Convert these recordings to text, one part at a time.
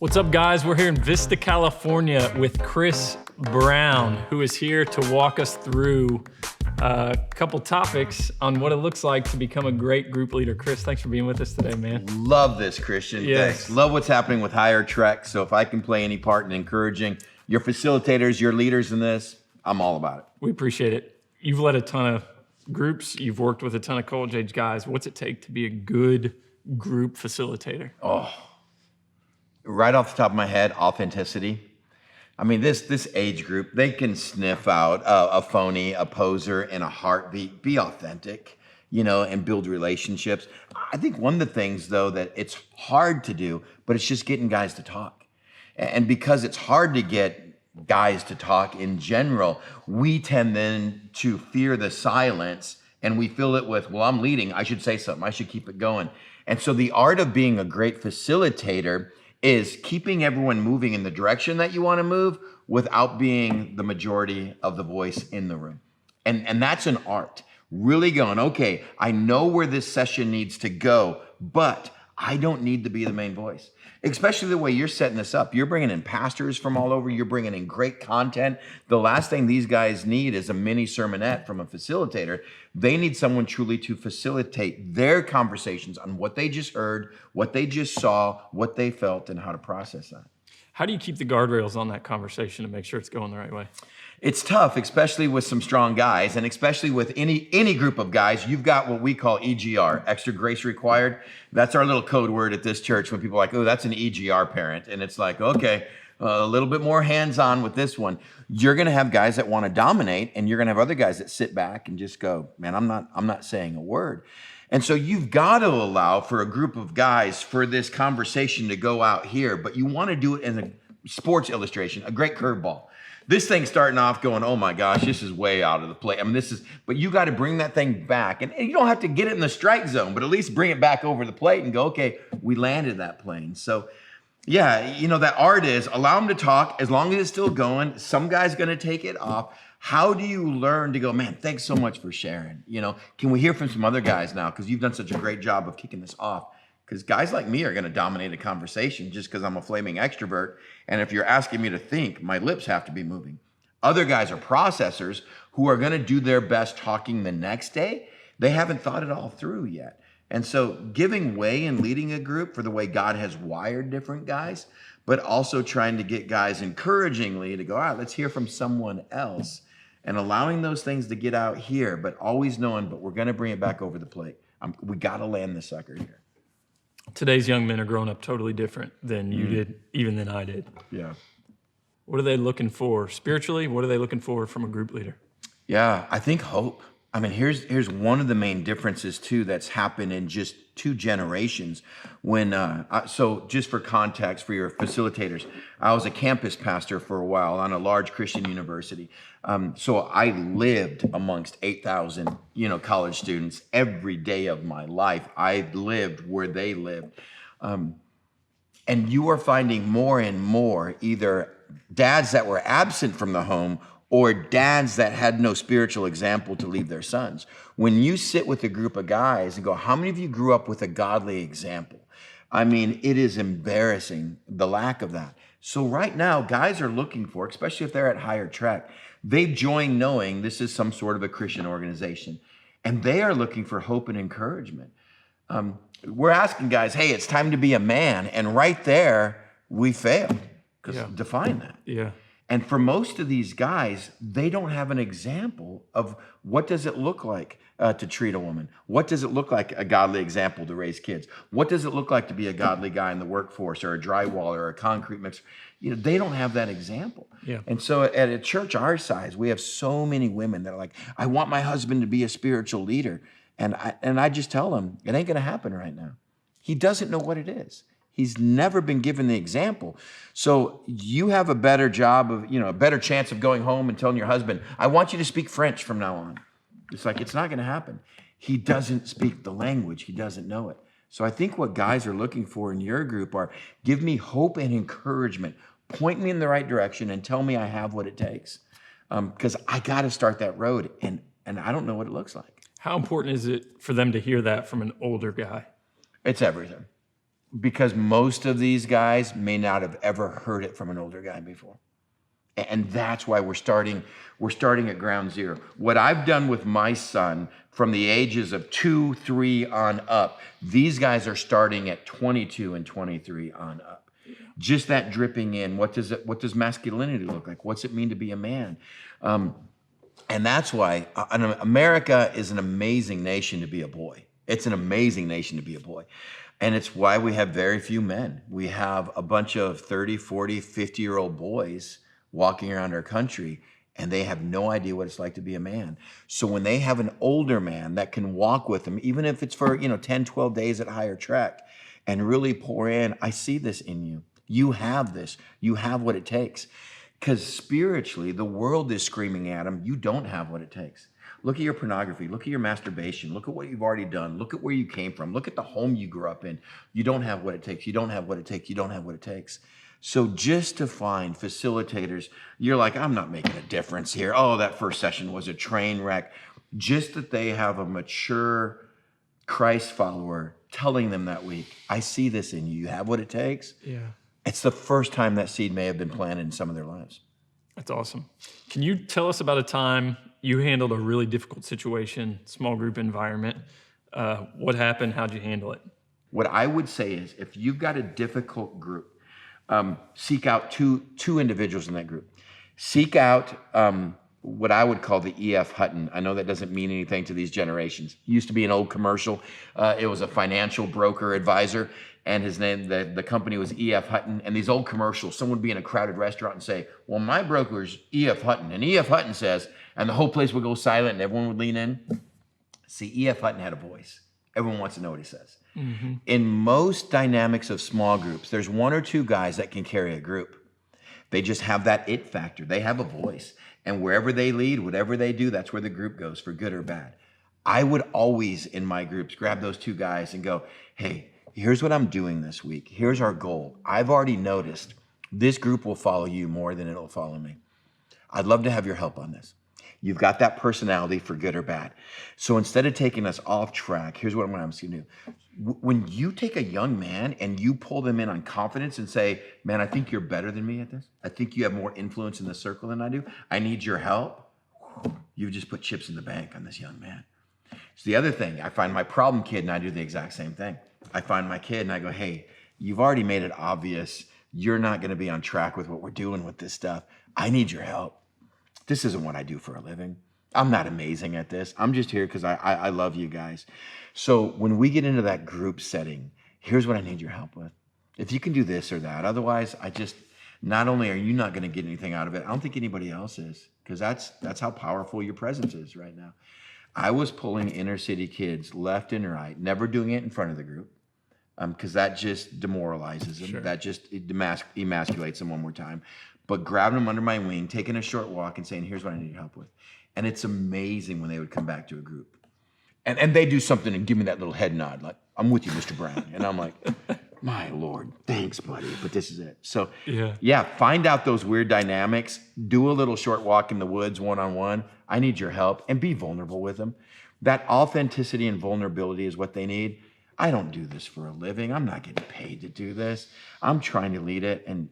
What's up, guys? We're here in Vista, California with Chris Brown, who is here to walk us through a couple topics on what it looks like to become a great group leader. Chris, thanks for being with us today, man. Love this, Christian. Yes. Thanks. Love what's happening with HigherTrek. So if I can play any part in encouraging your facilitators, your leaders in this, I'm all about it. We appreciate it. You've led a ton of groups. You've worked with a ton of college age guys. What's it take to be a good group facilitator? Right off the top of my head, authenticity. I mean, this age group, they can sniff out a phony, a poser, in a heartbeat. Be authentic, and build relationships. I think one of the things, though, that it's hard to do, but it's just getting guys to talk. And because it's hard to get guys to talk in general, we tend then to fear the silence, and we fill it with, well, I'm leading, I should say something, I should keep it going. And so the art of being a great facilitator is keeping everyone moving in the direction that you want to move without being the majority of the voice in the room. And that's an art. Really going, okay, I know where this session needs to go, but I don't need to be the main voice. Especially the way you're setting this up. You're bringing in pastors from all over. You're bringing in great content. The last thing these guys need is a mini sermonette from a facilitator. They need someone truly to facilitate their conversations on what they just heard, what they just saw, what they felt, and how to process that. How do you keep the guardrails on that conversation to make sure it's going the right way? It's tough, especially with some strong guys, and especially with any group of guys. You've got what we call EGR, extra grace required. That's our little code word at this church when people are like, oh, that's an EGR parent. And it's like, okay, a little bit more hands-on with this one. You're going to have guys that want to dominate, and you're going to have other guys that sit back and just go, man, I'm not saying a word. And so you've got to allow for a group of guys for this conversation to go out here, but you want to do it in a sports illustration, a great curveball. This thing starting off going, oh my gosh, this is way out of the play. I mean, but you got to bring that thing back. And you don't have to get it in the strike zone, but at least bring it back over the plate and go, okay, we landed that plane. So yeah, that art is allow them to talk as long as it's still going. Some guy's going to take it off. How do you learn to go, man, thanks so much for sharing. Can we hear from some other guys now? Because you've done such a great job of kicking this off. Because guys like me are going to dominate a conversation just because I'm a flaming extrovert. And if you're asking me to think, my lips have to be moving. Other guys are processors who are going to do their best talking the next day. They haven't thought it all through yet. And so giving way and leading a group for the way God has wired different guys, but also trying to get guys encouragingly to go, all right, let's hear from someone else, and allowing those things to get out here, but always knowing, but we're going to bring it back over the plate. We got to land this sucker here. Today's young men are growing up totally different than you did, even than I did. Yeah. What are they looking for spiritually? What are they looking for from a group leader? Yeah, I think hope. I mean, here's one of the main differences too that's happened in just 2 generations. So just for context for your facilitators, I was a campus pastor for a while on a large Christian university. So I lived amongst 8,000, college students every day of my life. I lived where they lived. And you are finding more and more either dads that were absent from the home or dads that had no spiritual example to leave their sons. When you sit with a group of guys and go, how many of you grew up with a godly example? I mean, it is embarrassing, the lack of that. So right now, guys are looking for, especially if they're at HigherTrek, they've joined knowing this is some sort of a Christian organization, and they are looking for hope and encouragement. We're asking guys, hey, it's time to be a man, and right there, we failed, because define that. Yeah. And for most of these guys, they don't have an example of what does it look like to treat a woman? What does it look like a godly example to raise kids? What does it look like to be a godly guy in the workforce or a drywaller or a concrete mixer? They don't have that example. Yeah. And so at a church our size, we have so many women that are like, I want my husband to be a spiritual leader. And I just tell them, it ain't going to happen right now. He doesn't know what it is. He's never been given the example. So you have a better job of, a better chance of going home and telling your husband, I want you to speak French from now on. It's like, it's not going to happen. He doesn't speak the language. He doesn't know it. So I think what guys are looking for in your group are, give me hope and encouragement. Point me in the right direction and tell me I have what it takes. Because I got to start that road, and I don't know what it looks like. How important is it for them to hear that from an older guy? It's everything. because most of these guys may not have ever heard it from an older guy before. And that's why we're starting at ground zero. What I've done with my son from the ages of 2, 3 on up, these guys are starting at 22 and 23 on up. Just that dripping in. What does masculinity look like? What's it mean to be a man? And that's why America is an amazing nation to be a boy. It's an amazing nation to be a boy. And it's why we have very few men. We have a bunch of 30, 40, 50-year-old boys walking around our country, and they have no idea what it's like to be a man. So when they have an older man that can walk with them, even if it's for 10, 12 days at HigherTrek, and really pour in, I see this in you. You have this. You have what it takes. Because spiritually, the world is screaming at them, you don't have what it takes. Look at your pornography. Look at your masturbation. Look at what you've already done. Look at where you came from. Look at the home you grew up in. You don't have what it takes. You don't have what it takes. You don't have what it takes. So just to find facilitators, you're like, I'm not making a difference here. Oh, that first session was a train wreck. Just that they have a mature Christ follower telling them that week, I see this in you. You have what it takes. Yeah. It's the first time that seed may have been planted in some of their lives. That's awesome. Can you tell us about a time you handled a really difficult situation, small group environment? What happened? How'd you handle it? What I would say is if you've got a difficult group, seek out two individuals in that group. Seek out what I would call the E.F. Hutton. I know that doesn't mean anything to these generations. It used to be an old commercial. It was a financial broker advisor, and his name, the company was E.F. Hutton. And these old commercials, someone would be in a crowded restaurant and say, well, my broker's E.F. Hutton. And E.F. Hutton says, and the whole place would go silent and everyone would lean in. See, E.F. Hutton had a voice. Everyone wants to know what he says. Mm-hmm. In most dynamics of small groups, there's 1 or 2 guys that can carry a group. They just have that it factor. They have a voice. And wherever they lead, whatever they do, that's where the group goes, for good or bad. I would always, in my groups, grab those 2 guys and go, hey, here's what I'm doing this week. Here's our goal. I've already noticed this group will follow you more than it'll follow me. I'd love to have your help on this. You've got that personality for good or bad. So instead of taking us off track, here's what I'm going to ask you to do. When you take a young man and you pull them in on confidence and say, man, I think you're better than me at this. I think you have more influence in the circle than I do. I need your help. You've just put chips in the bank on this young man. It's the other thing. I find my problem kid and I do the exact same thing. I find my kid and I go, hey, you've already made it obvious. You're not going to be on track with what we're doing with this stuff. I need your help. This isn't what I do for a living. I'm not amazing at this. I'm just here because I love you guys. So when we get into that group setting, here's what I need your help with. If you can do this or that, otherwise not only are you not going to get anything out of it, I don't think anybody else is, because that's how powerful your presence is right now. I was pulling inner city kids left and right, never doing it in front of the group, because that just demoralizes them. Sure. That just emasculates them one more time. But grabbing them under my wing, taking a short walk and saying, here's what I need your help with. And it's amazing when they would come back to a group. And they do something and give me that little head nod, like, I'm with you, Mr. Brown. And I'm like, my Lord, thanks, buddy, but this is it. So yeah, find out those weird dynamics, do a little short walk in the woods one-on-one. I need your help, and be vulnerable with them. That authenticity and vulnerability is what they need. I don't do this for a living. I'm not getting paid to do this. I'm trying to lead it, and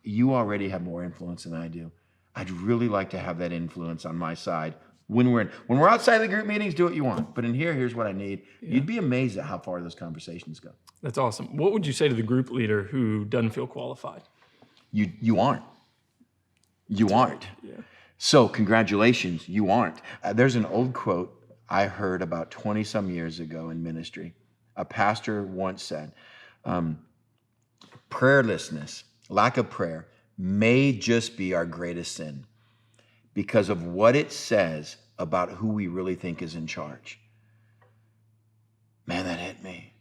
you already have more influence than I do. I'd really like to have that influence on my side. When we're outside the group meetings, do what you want. But in here, here's what I need. Yeah. You'd be amazed at how far those conversations go. That's awesome. What would you say to the group leader who doesn't feel qualified? You aren't. You aren't. Yeah. So congratulations, you aren't. There's an old quote I heard about 20 some years ago in ministry. A pastor once said, prayerlessness, lack of prayer, may just be our greatest sin because of what it says about who we really think is in charge. Man, that hit me.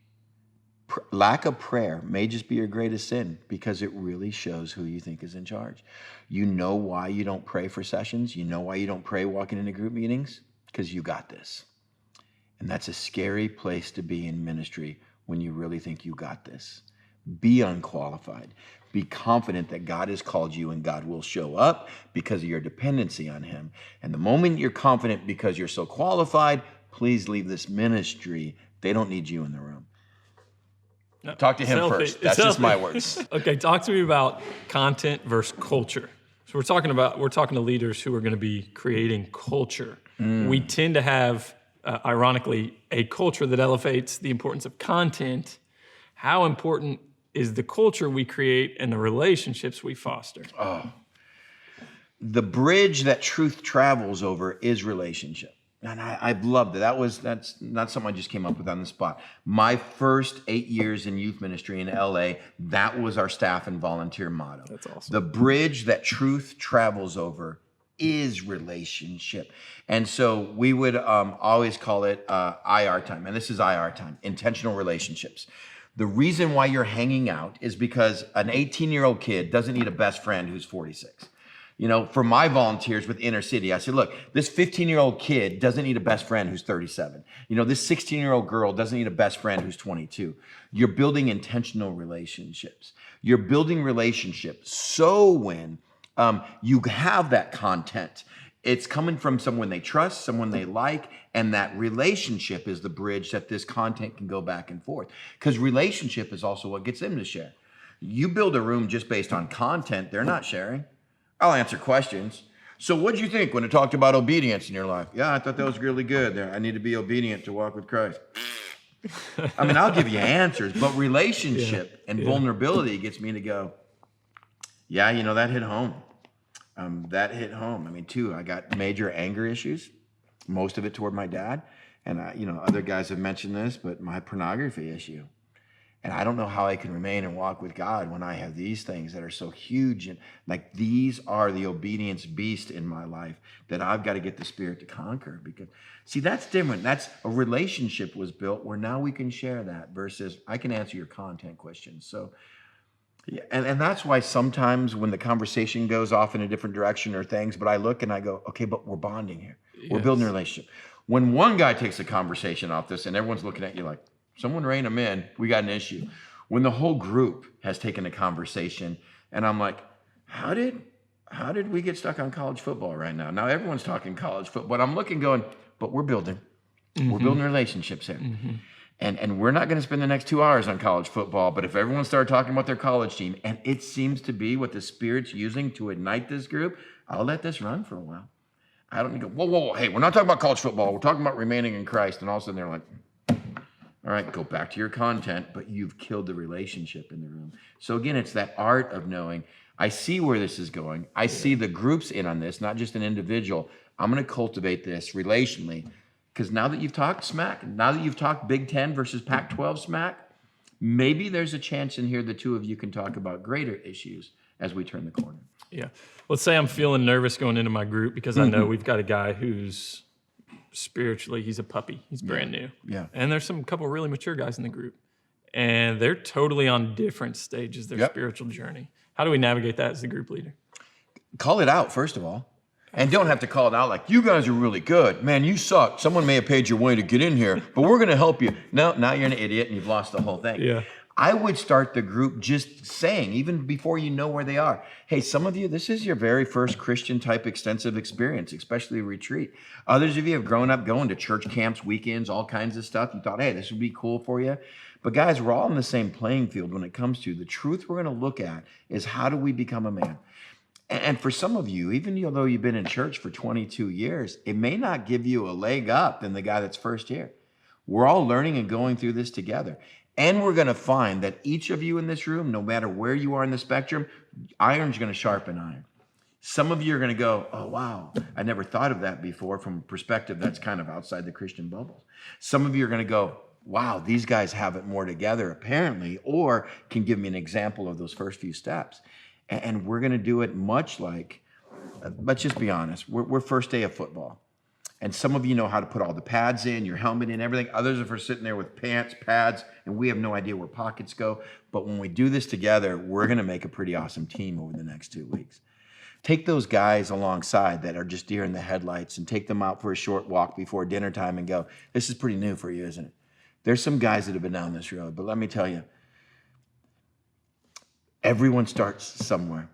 Lack of prayer may just be your greatest sin because it really shows who you think is in charge. You know why you don't pray for sessions? You know why you don't pray walking into group meetings? Because you got this. And that's a scary place to be in ministry when you really think you got this. Be unqualified. Be confident that God has called you and God will show up because of your dependency on him. And the moment you're confident because you're so qualified, please leave this ministry. They don't need you in the room. Talk to him first. That's just my words. Okay, talk to me about content versus culture. So we're talking to leaders who are going to be creating culture. We tend to have, ironically, a culture that elevates the importance of content. How important is the culture we create and the relationships we foster? The bridge that truth travels over is relationship. And I've loved it. That's not something I just came up with on the spot. My first 8 years in youth ministry in LA, that was our staff and volunteer motto. That's awesome. The bridge that truth travels over is relationship. And so we would always call it IR time. And this is IR time, intentional relationships. The reason why you're hanging out is because an 18-year-old kid doesn't need a best friend who's 46. You know, for my volunteers with Inner City, I said, look, this 15-year-old kid doesn't need a best friend who's 37. You know, this 16-year-old girl doesn't need a best friend who's 22. You're building intentional relationships. You're building relationships. So when you have that content, it's coming from someone they trust, someone they like, and that relationship is the bridge that this content can go back and forth. Because relationship is also what gets them to share. You build a room just based on content, they're not sharing. I'll answer questions. So what did you think when it talked about obedience in your life? Yeah, I thought that was really good. I need to be obedient to walk with Christ. I mean, I'll give you answers, but relationship and vulnerability gets me to go, yeah, you know, that hit home. That hit home. I mean, too, I got major anger issues, most of it toward my dad. And, other guys have mentioned this, but my pornography issue. And I don't know how I can remain and walk with God when I have these things that are so huge. And like, these are the obedience beast in my life that I've got to get the Spirit to conquer. Because, see, that's different. That's a relationship was built where now we can share that versus I can answer your content questions. So, yeah, and that's why sometimes when the conversation goes off in a different direction or things, but I look and I go, okay, but we're bonding here. Yes. We're building a relationship. When one guy takes the conversation off this and everyone's looking at you like, someone rein them in, we got an issue. When the whole group has taken a conversation and I'm like, how did we get stuck on college football right now? Now everyone's talking college football, but I'm looking going, but we're building relationships here. Mm-hmm. And we're not going to spend the next 2 hours on college football, but if everyone started talking about their college team, and it seems to be what the Spirit's using to ignite this group, I'll let this run for a while. I don't need to go, whoa, hey, we're not talking about college football. We're talking about remaining in Christ. And all of a sudden they're like, all right, go back to your content, but you've killed the relationship in the room. So again, it's that art of knowing, I see where this is going. I see the groups in on this, not just an individual. I'm going to cultivate this relationally. Because now that you've talked smack, now that you've talked Big Ten versus Pac-12 smack, maybe there's a chance in here the two of you can talk about greater issues as we turn the corner. Yeah. Let's say I'm feeling nervous going into my group because I know we've got a guy who's spiritually, he's a puppy. He's brand new. Yeah. And there's some couple really mature guys in the group. And they're totally on different stages of their spiritual journey. How do we navigate that as the group leader? Call it out, first of all. And don't have to call it out like, you guys are really good. Man, you suck. Someone may have paid your way to get in here, but we're going to help you. No, now you're an idiot and you've lost the whole thing. Yeah. I would start the group just saying, even before you know where they are, hey, some of you, this is your very first Christian type extensive experience, especially a retreat. Others of you have grown up going to church camps, weekends, all kinds of stuff. You thought, hey, this would be cool for you. But guys, we're all on the same playing field when it comes to the truth we're going to look at is how do we become a man? And for some of you, even though you've been in church for 22 years, it may not give you a leg up than the guy that's first here. We're all learning and going through this together. And we're going to find that each of you in this room, no matter where you are in the spectrum, iron's going to sharpen iron. Some of you are going to go, oh, wow, I never thought of that before from a perspective that's kind of outside the Christian bubble. Some of you are going to go, wow, these guys have it more together apparently, or can give me an example of those first few steps. And we're going to do it much like, let's just be honest, we're first day of football. And some of you know how to put all the pads in, your helmet in, everything. Others of us are sitting there with pants, pads, and we have no idea where pockets go. But when we do this together, we're going to make a pretty awesome team over the next 2 weeks. Take those guys alongside that are just deer in the headlights and take them out for a short walk before dinner time and go, this is pretty new for you, isn't it? There's some guys that have been down this road, but let me tell you, everyone starts somewhere.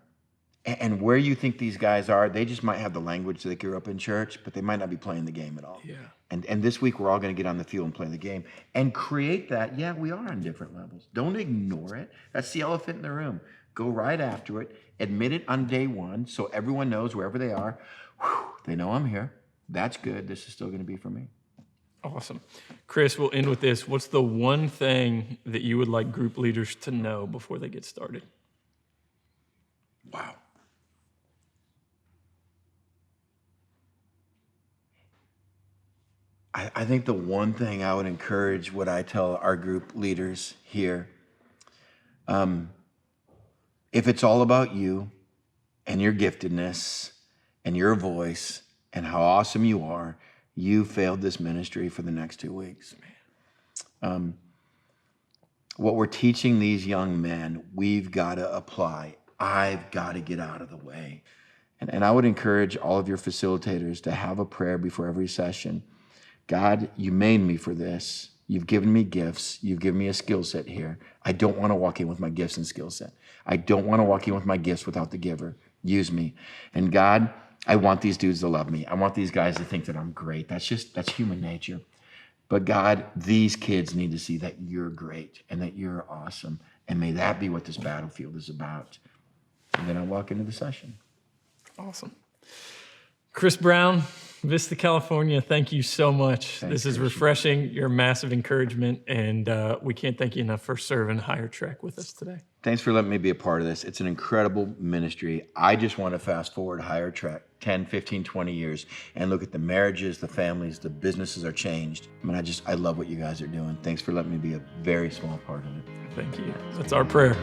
And where you think these guys are, they just might have the language that they grew up in church, but they might not be playing the game at all. Yeah. And this week, we're all going to get on the field and play the game and create that. Yeah, we are on different levels. Don't ignore it. That's the elephant in the room. Go right after it. Admit it on day one so everyone knows wherever they are. Whew, they know I'm here. That's good. This is still going to be for me. Awesome. Chris, we'll end with this. What's the one thing that you would like group leaders to know before they get started? Wow. I think the one thing I would encourage, what I tell our group leaders here, if it's all about you and your giftedness and your voice and how awesome you are, you failed this ministry for the next 2 weeks. What we're teaching these young men, we've got to apply. I've got to get out of the way. And I would encourage all of your facilitators to have a prayer before every session. God, you made me for this. You've given me gifts. You've given me a skill set here. I don't want to walk in with my gifts and skill set. I don't want to walk in with my gifts without the giver. Use me. And God, I want these dudes to love me. I want these guys to think that I'm great. That's human nature. But God, these kids need to see that you're great and that you're awesome. And may that be what this battlefield is about. And then I walk into the session. Awesome. Chris Brown, Vista, California, thank you so much. Thanks, this is Christian. refreshing. You're a massive encouragement, and we can't thank you enough for serving HigherTrek with us today. Thanks for letting me be a part of this. It's an incredible ministry. I just want to fast forward HigherTrek 10, 15, 20 years and look at the marriages, the families, the businesses are changed. I mean, I love what you guys are doing. Thanks for letting me be a very small part of it. Thank you. That's our prayer.